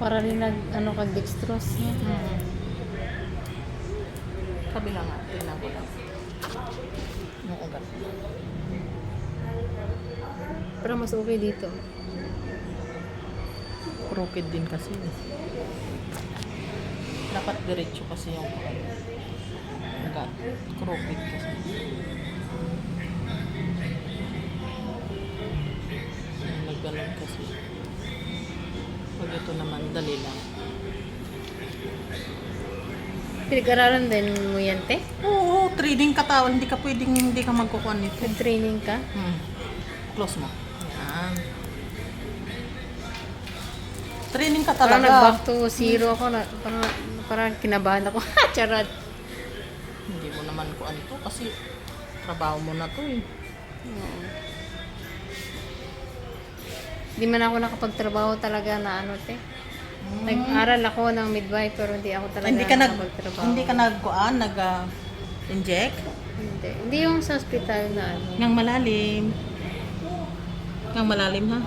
Para rin nag, ano kag dextrose, no? Kabila nga, tingnan ko lang. Yung ugat. Pero mas okay dito. Crooked din kasi. Dapat diretso kasi yung ugat. Crooked kasi. Nagganon kasi. Pag ito naman, dali lang. Pinag-aralan din mo yan, te? Oo, trading katawan. Hindi ka pwedeng hindi ka magkukuha nito. Nag-training ka? Close mo. Yan. Training ka Parang talaga. nag-back to zero ako. Parang kinabahan ako. Charot. Hindi mo naman kuha nito kasi trabaho mo na to eh. Oo. Hindi man ako nakapagtrabaho talaga na ano, te. Nag-aral ako ng midwife pero hindi ako talaga nakapagtrabaho. Hindi ka nagkuan, nag-inject? Hindi. Hindi yung sa hospital na ano. Ngang malalim. Ngang malalim ha?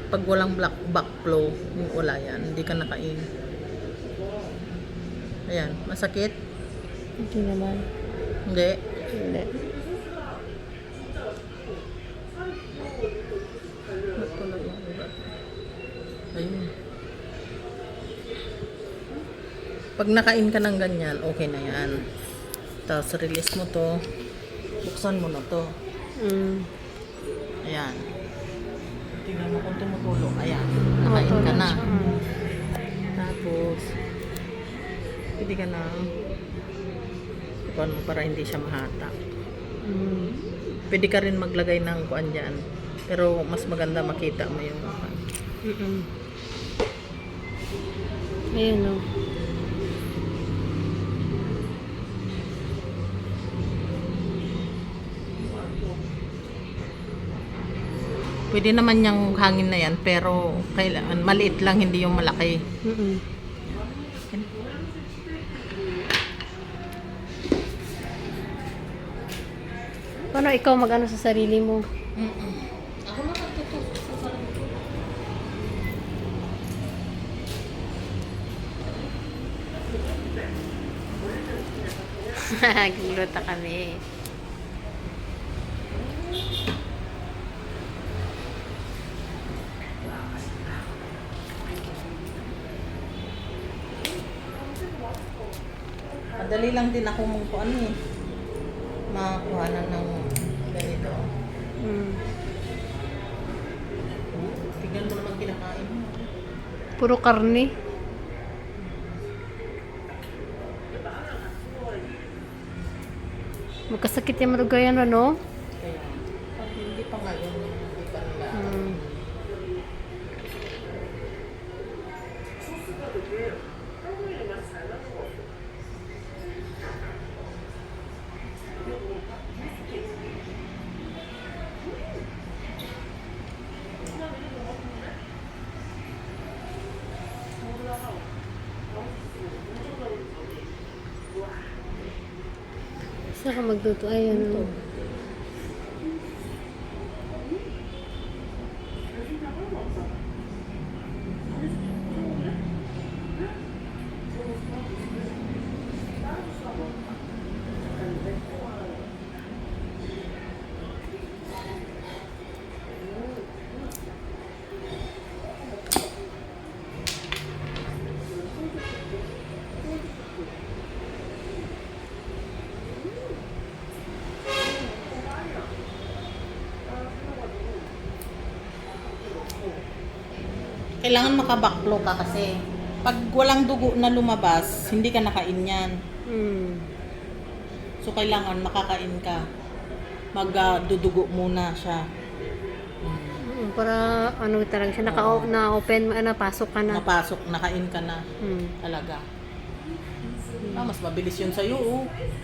Pag walang backflow, wala yan. Hindi ka nakain. Ayan, masakit? Hindi naman. Hindi. Hindi. Ba't tuloy yung ugat? Ayun. Pag nakain ka ng ganyan, okay na yan. Tapos release mo to. Buksan mo na to. Ayan. Tingnan mo kung tumutulo. Ayan. Nakain ka na. Tapos, pwede ka na kuan mo para hindi siya mahata. Pwede ka rin maglagay ng kuan dyan. Pero mas maganda makita mo yung Ayun, no. pwede naman yung hangin na yan, pero kailangan maliit lang, hindi yung malaki. Paano ikaw mag-ano sa sarili mo? Ako na natuto sa sarili ko. Gulota kami. Madali lang din ako mong kuan eh. Makakuhanan ng ganito. Tignan mo naman kinakain mo. Puro karne. Magkasakit yung marugayan, ano? Kaya, hindi pa ngayon, hindi pa nila. Saan ka magluto? Ay, ano? Kailangan makabackflow ka kasi. Pag walang dugo na lumabas, hindi ka nakain yan. So, kailangan makakain ka. Magdudugo muna siya. Para ano talaga siya, na-open, napasok ka na. Napasok, nakain ka na. Talaga. Mas mabilis yun sa'yo, oh.